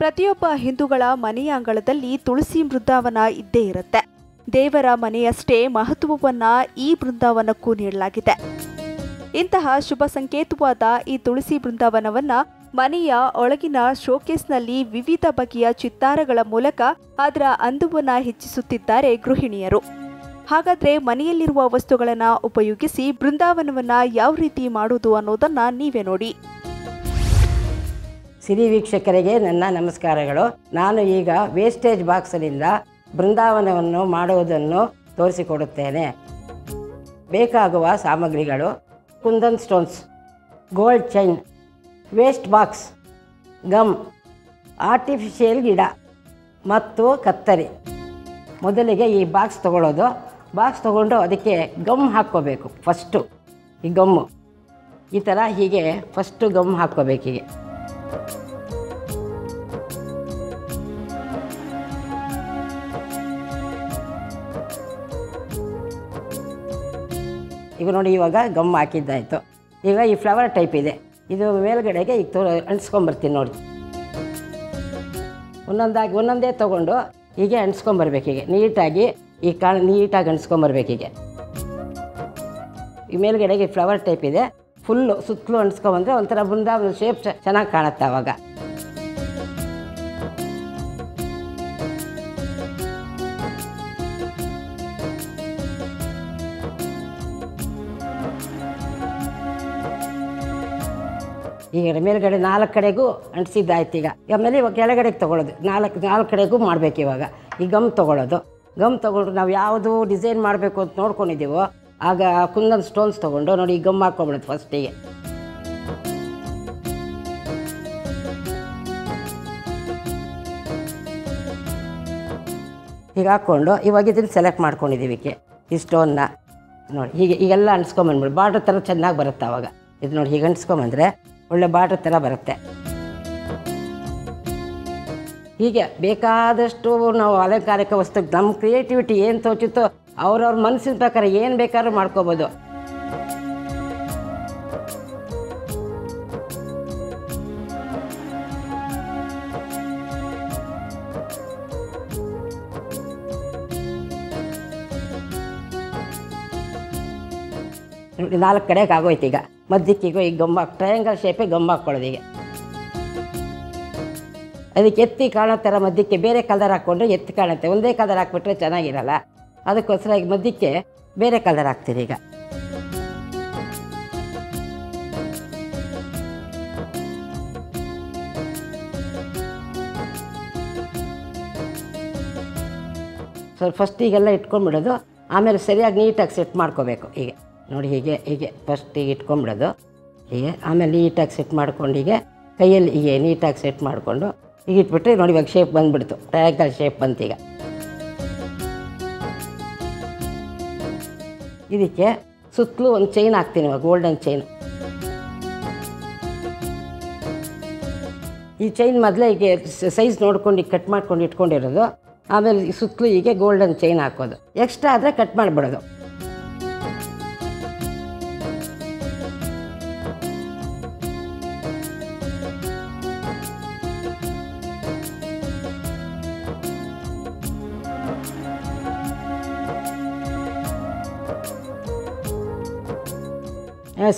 ಪ್ರತಿಯೊಬ್ಬ ಹಿಂದೂಗಳ ಮನೆಯ ಅಂಗಳದಲ್ಲಿ ತುಳಸಿ ಬೃಂದಾವನ ಇದ್ದೇ ಇರುತ್ತೆ. ದೇವರ ಮನೆಯಷ್ಟೇ ಮಹತ್ವವನ್ನ ಈ ಬೃಂದಾವನಕ್ಕೂ ನೀಡಲಾಗಿದೆ. ಇಂತಹ ಶುಭ ಸಂಕೇತವಾದ ಈ ತುಳಸಿ ಬೃಂದಾವನವನ್ನ ಮನೆಯ ಒಳಗಿನ ಶೋಕೇಸ್ನಲ್ಲಿ ವಿವಿಧ ಬಗೆಯ ಚಿತ್ತಾರಗಳ ಮೂಲಕ ಅದರ ಅಂದವನ್ನ ಹೆಚ್ಚಿಸುತ್ತಿದ್ದಾರೆ ಗೃಹಿಣಿಯರು. ಹಾಗಾದ್ರೆ ಮನೆಯಲ್ಲಿರುವ ವಸ್ತುಗಳನ್ನ ಉಪಯೋಗಿಸಿ ಬೃಂದಾವನವನ್ನ ಯಾವ ರೀತಿ ಮಾಡುವುದು ಅನ್ನೋದನ್ನ ನೀವೇ ನೋಡಿ. ಸಿರಿ ವೀಕ್ಷಕರಿಗೆ ನನ್ನ ನಮಸ್ಕಾರಗಳು. ನಾನು ಈಗ ವೇಸ್ಟೇಜ್ ಬಾಕ್ಸ್ನಿಂದ ಬೃಂದಾವನವನ್ನು ಮಾಡುವುದನ್ನು ತೋರಿಸಿಕೊಡುತ್ತೇನೆ. ಬೇಕಾಗುವ ಸಾಮಗ್ರಿಗಳು: kundan stones, gold chain, waste box, gum, artificial ಗಿಡ ಮತ್ತು ಕತ್ತರಿ. ಮೊದಲಿಗೆ ಈ ಬಾಕ್ಸ್ ತಗೊಳ್ಳೋದು. ಬಾಕ್ಸ್ ತಗೊಂಡು ಅದಕ್ಕೆ ಗಮ್ ಹಾಕ್ಕೋಬೇಕು. ಫಸ್ಟು ಈ ಗಮ್ಮು ಈ ಥರ ಹೀಗೆ ಫಸ್ಟು ಗಮ್ ಹಾಕ್ಕೋಬೇಕು. ಹೀಗೆ ಈಗ ನೋಡಿ, ಇವಾಗ ಗಮ್ ಹಾಕಿದ್ದಾಯಿತು. ಈಗ ಈ ಫ್ಲವರ್ ಟೈಪ್ ಇದೆ, ಇದು ಮೇಲ್ಗಡೆಗೆ ಈಗ ಅಂಟಿಸ್ಕೊಂಬರ್ತೀನಿ ನೋಡಿ. ಒಂದೊಂದೇ ತೊಗೊಂಡು ಹೀಗೆ ಅಂಟಿಸ್ಕೊಂಬರ್ಬೇಕು. ಹೀಗೆ ನೀಟಾಗಿ ಈ ನೀಟಾಗಿ ಅಂಟಿಸ್ಕೊಂಬರ್ಬೇಕು. ಹೀಗೆ ಈ ಮೇಲ್ಗಡೆಗೆ ಫ್ಲವರ್ ಟೈಪ್ ಇದೆ, ಫುಲ್ಲು ಸುತ್ತಲೂ ಅಂಟಿಸ್ಕೊಂಬಂದರೆ ಒಂಥರ ಬೃಂದಾವನ ಶೇಪ್ ಚೆನ್ನಾಗಿ ಕಾಣುತ್ತೆ. ಆವಾಗ ಈಗ ಮೇಲ್ಗಡೆ 4 ಕಡೆಗೂ ಅಂಟಿಸಿದ್ದಾಯ್ತು. ಈಗ ಆಮೇಲೆ ಇವಾಗ ಕೆಳಗಡೆಗೆ ತೊಗೊಳ್ಳೋದು. 4 ಕಡೆಗೂ ಮಾಡಬೇಕು. ಇವಾಗ ಈ ಗಮ್ ತೊಗೊಳ್ಳೋದು. ಗಮ್ ತೊಗೊಂಡು ನಾವು ಯಾವುದು ಡಿಸೈನ್ ಮಾಡಬೇಕು ಅಂತ ನೋಡ್ಕೊಂಡಿದ್ದೀವೋ ಆಗ ಕುಂದನ್ ಸ್ಟೋನ್ಸ್ ತೊಗೊಂಡು ನೋಡಿ ಈ ಗಮ್ ಹಾಕ್ಕೊಂಬಿಡೋದು ಫಸ್ಟಿಗೆ. ಈಗ ಹಾಕ್ಕೊಂಡು ಇವಾಗ ಇದನ್ನು ಸೆಲೆಕ್ಟ್ ಮಾಡ್ಕೊಂಡಿದ್ದೀವಿ. ಈ ಸ್ಟೋನ್ನ ನೋಡಿ ಹೀಗೆ ಈಗೆಲ್ಲ ಅಂಟಿಸ್ಕೊಂಬಂದ್ಬಿಡು. ಬಾರ್ಡ್ರ್ ಥರ ಚೆನ್ನಾಗಿ ಬರುತ್ತೆ. ಆವಾಗ ಇದು ನೋಡಿ ಹೀಗೆ ಅಂಟಿಸ್ಕೊಂಬಂದರೆ ಒಳ್ಳೆ ಬಾರ್ಡ್ರ್ ಥರ ಬರುತ್ತೆ. ಹೀಗೆ ಬೇಕಾದಷ್ಟು ನಾವು ಅಲಂಕಾರಿಕ ವಸ್ತು ನಮ್ಮ ಕ್ರಿಯೇಟಿವಿಟಿ ಏನು ತೋಚುತ್ತೋ ಅವ್ರವ್ರ ಮನಸ್ಸಿನ ಪ್ರಕಾರ ಏನು ಬೇಕಾದ್ರೂ ಮಾಡ್ಕೋಬೋದು. ನೋಡಿ 4 ಕಡೆಗೆ ಆಗೋಯ್ತು. ಈಗ ಮಧ್ಯಕ್ಕೀಗ ಈ ಗಮ್ಮ ಟ್ರಯಾಂಗಲ್ ಶೇಪೇ ಗಮ್ಮ ಹಾಕ್ಕೊಳ್ಳೋದು. ಈಗ ಅದಕ್ಕೆ ಎತ್ತಿ ಕಾಣೋ ಥರ ಮಧ್ಯಕ್ಕೆ ಬೇರೆ ಕಲರ್ ಹಾಕ್ಕೊಂಡ್ರೆ ಎತ್ತಿ ಕಾಣುತ್ತೆ. ಒಂದೇ ಕಲರ್ ಹಾಕ್ಬಿಟ್ರೆ ಚೆನ್ನಾಗಿರಲ್ಲ. ಅದಕ್ಕೋಸ್ಕರ ಈಗ ಮಧ್ಯಕ್ಕೆ ಬೇರೆ ಕಲರ್ ಹಾಕ್ತೀನಿ. ಈಗ ಸ್ವಲ್ಪ ಫಸ್ಟ್ ಈಗೆಲ್ಲ ಇಟ್ಕೊಂಡ್ಬಿಡೋದು. ಆಮೇಲೆ ಸರಿಯಾಗಿ ನೀಟಾಗಿ ಸೆಟ್ ಮಾಡ್ಕೋಬೇಕು. ಹೀಗೆ ನೋಡಿ ಹೀಗೆ ಫಸ್ಟ್ ಈಗ ಇಟ್ಕೊಂಡ್ಬಿಡೋದು. ಹೀಗೆ ಆಮೇಲೆ ನೀಟಾಗಿ ಸೆಟ್ ಮಾಡ್ಕೊಂಡು ಹೀಗೆ ಕೈಯಲ್ಲಿ ಹೀಗೆ ನೀಟಾಗಿ ಸೆಟ್ ಮಾಡಿಕೊಂಡು ಈಗ ಇಟ್ಬಿಟ್ರೆ ನೋಡಿ ಇವಾಗ ಶೇಪ್ ಬಂದುಬಿಡ್ತು. ಟ್ರಯಾಂಗಲ್ ಶೇಪ್ ಬಂತು. ಈಗ ಇದಕ್ಕೆ ಸುತ್ತಲೂ ಒಂದು ಚೈನ್ ಹಾಕ್ತೀನಿ. ಇವಾಗ ಗೋಲ್ಡನ್ ಚೈನ್. ಈ ಚೈನ್ ಮೊದಲೇ ಹೀಗೆ ಸೈಜ್ ನೋಡ್ಕೊಂಡು ಕಟ್ ಮಾಡ್ಕೊಂಡು ಇಟ್ಕೊಂಡಿರೋದು. ಆಮೇಲೆ ಸುತ್ತಲೂ ಹೀಗೆ ಗೋಲ್ಡನ್ ಚೈನ್ ಹಾಕೋದು. ಎಕ್ಸ್ಟ್ರಾ ಆದರೆ ಕಟ್ ಮಾಡಿಬಿಡೋದು.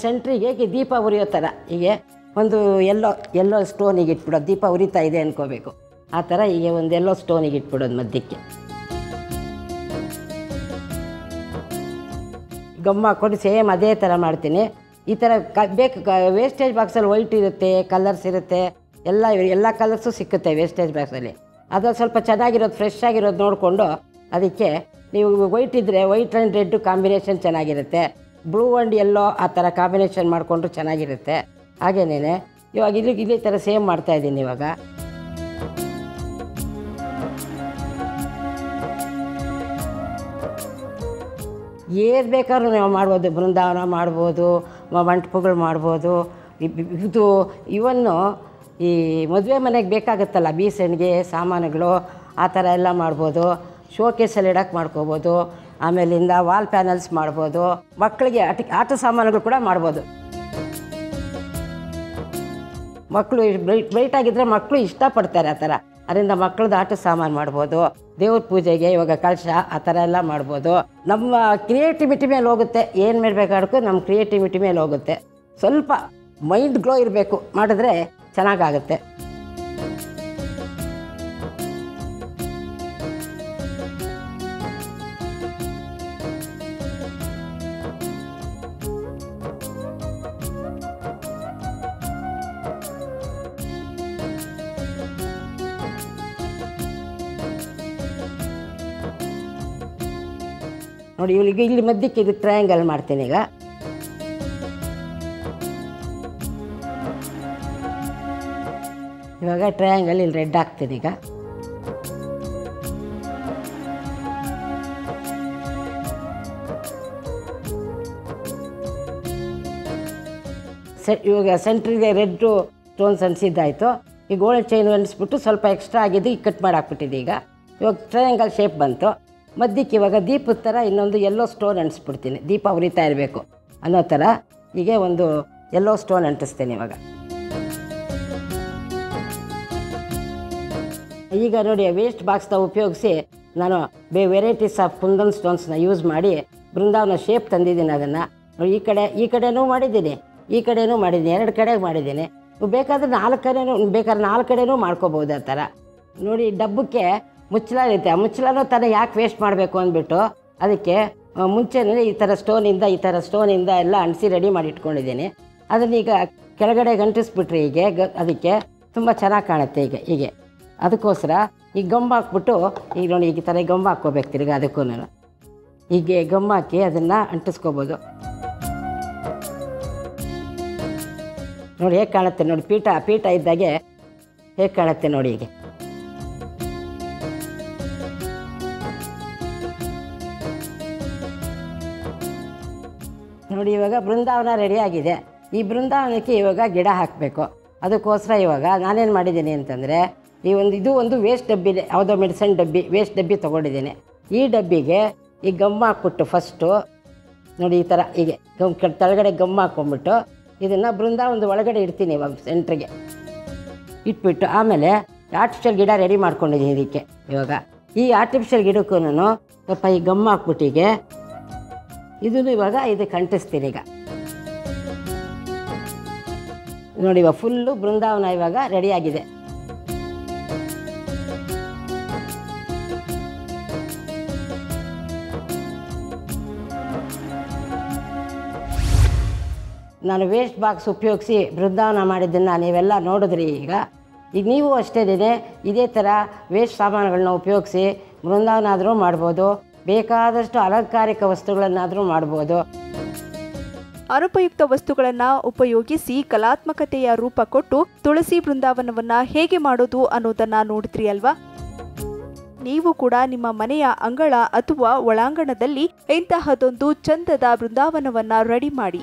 ಸೆಂಟ್ರಿಗೆ ದೀಪ ಉರಿಯೋ ಥರ ಹೀಗೆ ಒಂದು ಎಲ್ಲೋ ಸ್ಟೋನಿಗೆ ಇಟ್ಬಿಡೋದು. ದೀಪ ಉರಿತಾ ಇದೆ ಅಂದ್ಕೋಬೇಕು. ಆ ಥರ ಹೀಗೆ ಒಂದು ಎಲ್ಲೋ ಸ್ಟೋನಿಗೆ ಇಟ್ಬಿಡೋದು ಮಧ್ಯಕ್ಕೆ. ಗಮ್ಮ ಹಾಕ್ಕೊಂಡು ಸೇಮ್ ಅದೇ ಥರ ಮಾಡ್ತೀನಿ. ಈ ಥರ ಬೇಕು. ವೇಸ್ಟೇಜ್ ಬಾಕ್ಸಲ್ಲಿ ವೈಟ್ ಇರುತ್ತೆ, ಕಲರ್ಸ್ ಇರುತ್ತೆ, ಎಲ್ಲ ಕಲರ್ಸು ಸಿಕ್ಕುತ್ತೆ ವೇಸ್ಟೇಜ್ ಬಾಕ್ಸಲ್ಲಿ. ಅದ್ರಲ್ಲಿ ಸ್ವಲ್ಪ ಚೆನ್ನಾಗಿರೋದು ಫ್ರೆಶ್ ಆಗಿರೋದು ನೋಡಿಕೊಂಡು ಅದಕ್ಕೆ ನೀವು ವೈಟ್ ಇದ್ದರೆ ವೈಟ್ ಆ್ಯಂಡ್ ರೆಡ್ ಕಾಂಬಿನೇಷನ್ ಚೆನ್ನಾಗಿರುತ್ತೆ. ಬ್ಲೂ ಆ್ಯಂಡ್ ಎಲ್ಲೋ ಆ ಥರ ಕಾಂಬಿನೇಷನ್ ಮಾಡಿಕೊಂಡ್ರು ಚೆನ್ನಾಗಿರುತ್ತೆ. ಹಾಗೇನೇ ಇವಾಗ ಇದೇ ಥರ ಸೇಮ್ ಮಾಡ್ತಾಯಿದ್ದೀನಿ. ಇವಾಗ ಏದು ಬೇಕಾದ್ರೂ ನಾವು ಮಾಡ್ಬೋದು. ಬೃಂದಾವನ ಮಾಡ್ಬೋದು, ಮಂಟಪಗಳು ಮಾಡ್ಬೋದು. ಇದು ಇವನ್ನು ಈ ಮದುವೆ ಮನೆಗೆ ಬೇಕಾಗುತ್ತಲ್ಲ ಬೀಸಣಿಗೆ ಸಾಮಾನುಗಳು, ಆ ಥರ ಎಲ್ಲ ಮಾಡ್ಬೋದು. ಶೋಕೇಸಲ್ಲಿ ಇಡಕ್ಕೆ ಮಾಡ್ಕೋಬೋದು. ಆಮೇಲಿಂದ ವಾಲ್ ಪ್ಯಾನಲ್ಸ್ ಮಾಡ್ಬೋದು. ಮಕ್ಕಳಿಗೆ ಆಟ ಸಾಮಾನುಗಳು ಕೂಡ ಮಾಡ್ಬೋದು. ಮಕ್ಕಳು ಬ್ರೈಟ್ ಆಗಿದ್ದರೆ ಮಕ್ಕಳು ಇಷ್ಟಪಡ್ತಾರೆ ಆ ಥರ. ಅದರಿಂದ ಮಕ್ಕಳದ್ದು ಆಟ ಸಾಮಾನು ಮಾಡ್ಬೋದು, ದೇವ್ರ ಪೂಜೆಗೆ ಇವಾಗ ಕಳಶ ಆ ಥರ ಎಲ್ಲ ಮಾಡ್ಬೋದು. ನಮ್ಮ ಕ್ರಿಯೇಟಿವಿಟಿ ಮೇಲೆ ಹೋಗುತ್ತೆ, ಏನು ಮಾಡಬೇಕಾದ್ರೂ ನಮ್ಮ ಕ್ರಿಯೇಟಿವಿಟಿ ಮೇಲೆ ಹೋಗುತ್ತೆ. ಸ್ವಲ್ಪ ಮೈಂಡ್ ಗ್ಲೋ ಇರಬೇಕು, ಮಾಡಿದ್ರೆ ಚೆನ್ನಾಗಾಗುತ್ತೆ. ನೋಡಿ ಇವಳಿಗೆ ಇಲ್ಲಿ ಮಧ್ಯಕ್ಕೆ ಇದು ಟ್ರಯಾಂಗಲ್ ಮಾಡ್ತೀನಿ ಈಗ. ಇವಾಗ ಟ್ರಯಾಂಗಲ್ ಇಲ್ಲಿ ರೆಡ್ ಹಾಕ್ತೀನಿ ಈಗ. ಇವಾಗ ಸೆಂಟ್ರಿಗೆ ರೆಡ್ಡು ಸ್ಟೋನ್ಸ್ ಅನಿಸಿದ್ದಾಯಿತು. ಈ ಗೋಲ್ಡ್ ಚೈನ್ ಅನಿಸ್ಬಿಟ್ಟು ಸ್ವಲ್ಪ ಎಕ್ಸ್ಟ್ರಾ ಆಗಿದ್ದು ಈಗ ಕಟ್ ಮಾಡಿ ಹಾಕ್ಬಿಟ್ಟಿದೆ. ಈಗ ಇವಾಗ ಟ್ರಯಾಂಗಲ್ ಶೇಪ್ ಬಂತು. ಮಧ್ಯಕ್ಕೆ ಇವಾಗ ದೀಪದ ಥರ ಇನ್ನೊಂದು ಎಲ್ಲೋ ಸ್ಟೋನ್ ಅಂಟಿಸ್ಬಿಡ್ತೀನಿ, ದೀಪ ಉರಿತಾ ಇರಬೇಕು ಅನ್ನೋ ಥರ. ಹೀಗೆ ಒಂದು ಎಲ್ಲೋ ಸ್ಟೋನ್ ಅಂಟಿಸ್ತೀನಿ ಇವಾಗ. ಈಗ ನೋಡಿ ವೇಸ್ಟ್ ಬಾಕ್ಸ್ನ ಉಪಯೋಗಿಸಿ ನಾನು ವೆರೈಟೀಸ್ ಆಫ್ ಕುಂದನ್ ಸ್ಟೋನ್ಸ್ನ ಯೂಸ್ ಮಾಡಿ ಬೃಂದಾವನ ಶೇಪ್ ತಂದಿದ್ದೀನಿ. ಅದನ್ನು ಈ ಕಡೆನೂ ಮಾಡಿದ್ದೀನಿ, ಈ ಕಡೆನೂ ಮಾಡಿದ್ದೀನಿ, 2 ಕಡೆಗೆ ಮಾಡಿದ್ದೀನಿ. ಬೇಕಾದರೆ 4 ಕಡೆನೂ ಮಾಡ್ಕೋಬೋದು ಆ ಥರ. ನೋಡಿ ಡಬ್ಬಕ್ಕೆ ಮುಚ್ಚಳ ಇರುತ್ತೆ, ಆ ಮುಚ್ಚಳನೂ ತಾನೇ ಯಾಕೆ ವೇಸ್ಟ್ ಮಾಡಬೇಕು ಅಂದ್ಬಿಟ್ಟು ಅದಕ್ಕೆ ಮುಂಚೆನೇ ಈ ಥರ ಸ್ಟೋನಿಂದ ಎಲ್ಲ ಅಂಟಿಸಿ ರೆಡಿ ಮಾಡಿ ಇಟ್ಕೊಂಡಿದ್ದೀನಿ. ಅದನ್ನು ಈಗ ಕೆಳಗಡೆ ಗಂಟಿಸ್ಬಿಟ್ರೆ ಅದಕ್ಕೆ ತುಂಬ ಚೆನ್ನಾಗಿ ಕಾಣುತ್ತೆ. ಹೀಗೆ ಅದಕ್ಕೋಸ್ಕರ ಈಗ ಗಮ್ ಹಾಕ್ಬಿಟ್ಟು ಈಗ ನೋಡಿ ಈ ಥರ ಗಮ್ ಹಾಕ್ಕೋಬೇಕು ತಿರ್ಗ. ಅದಕ್ಕೂ ಹೀಗೆ ಗಮ್ ಹಾಕಿ ಅದನ್ನು ಅಂಟಿಸ್ಕೋಬೋದು. ನೋಡಿ ಹೇಗೆ ಕಾಣುತ್ತೆ ನೋಡಿ, ಪೀಠ ಇದ್ದಾಗೆ ಹೇಗೆ ಕಾಣುತ್ತೆ ನೋಡಿ. ಹೀಗೆ ನೋಡಿ ಇವಾಗ ಬೃಂದಾವನ ರೆಡಿಯಾಗಿದೆ. ಈ ಬೃಂದಾವನಕ್ಕೆ ಇವಾಗ ಗಿಡ ಹಾಕಬೇಕು. ಅದಕ್ಕೋಸ್ಕರ ಇವಾಗ ನಾನೇನು ಮಾಡಿದ್ದೀನಿ ಅಂತಂದರೆ ಇದು ಒಂದು ವೇಸ್ಟ್ ಡಬ್ಬಿ, ಯಾವುದೋ ಮೆಡಿಸನ್ ಡಬ್ಬಿ, ವೇಸ್ಟ್ ಡಬ್ಬಿ ತೊಗೊಂಡಿದ್ದೀನಿ. ಈ ಡಬ್ಬಿಗೆ ಈ ಗಮ್ ಹಾಕ್ಬಿಟ್ಟು ಫಸ್ಟು ನೋಡಿ ಈ ಥರ ಹೀಗೆ ಕೆಳಗಡೆ ಗಮ್ ಹಾಕ್ಕೊಂಬಿಟ್ಟು ಇದನ್ನು ಬೃಂದಾವನದ ಒಳಗಡೆ ಇಡ್ತೀನಿ. ಇವಾಗ ಸೆಂಟ್ರಿಗೆ ಇಟ್ಬಿಟ್ಟು ಆಮೇಲೆ ಆರ್ಟಿಫಿಷಿಯಲ್ ಗಿಡ ರೆಡಿ ಮಾಡ್ಕೊಂಡಿದ್ದೀನಿ. ಇದಕ್ಕೆ ಇವಾಗ ಈ ಆರ್ಟಿಫಿಷಿಯಲ್ ಗಿಡಕ್ಕೂ ಸ್ವಲ್ಪ ಈ ಗಮ್ ಹಾಕ್ಬಿಟ್ಟಿಗೆ ಇದನ್ನು ಇವಾಗ ಇದಕ್ಕೆ ಅಂಟಿಸ್ತೀನಿ. ಈಗ ನೋಡಿ ಇವಾಗ ಫುಲ್ಲು ಬೃಂದಾವನ ಇವಾಗ ರೆಡಿಯಾಗಿದೆ. ನಾನು ವೇಸ್ಟ್ ಬಾಕ್ಸ್ ಉಪಯೋಗಿಸಿ ಬೃಂದಾವನ ಮಾಡಿದ್ದನ್ನು ನೀವೆಲ್ಲ ನೋಡಿದ್ರಿ. ಈಗ ನೀವು ಅಷ್ಟೇ ಇದೇ ಥರ ವೇಸ್ಟ್ ಸಾಮಾನುಗಳನ್ನ ಉಪಯೋಗಿಸಿ ಬೃಂದಾವನ ಆದರೂ ಮಾಡ್ಬೋದು, ಬೇಕಾದಷ್ಟು ಅಲಂಕಾರಿಕ ವಸ್ತುಗಳನ್ನಾದರೂ ಮಾಡ್ಬೋದು. ಅನುಪಯುಕ್ತ ವಸ್ತುಗಳನ್ನು ಉಪಯೋಗಿಸಿ ಕಲಾತ್ಮಕತೆಯ ರೂಪ ಕೊಟ್ಟು ತುಳಸಿ ಬೃಂದಾವನವನ್ನ ಹೇಗೆ ಮಾಡೋದು ಅನ್ನೋದನ್ನ ನೋಡಿದ್ರಿ ಅಲ್ವಾ? ನೀವು ಕೂಡ ನಿಮ್ಮ ಮನೆಯ ಅಂಗಳ ಅಥವಾ ಒಳಾಂಗಣದಲ್ಲಿ ಇಂತಹದೊಂದು ಚಂದದ ಬೃಂದಾವನವನ್ನ ರೆಡಿ ಮಾಡಿ.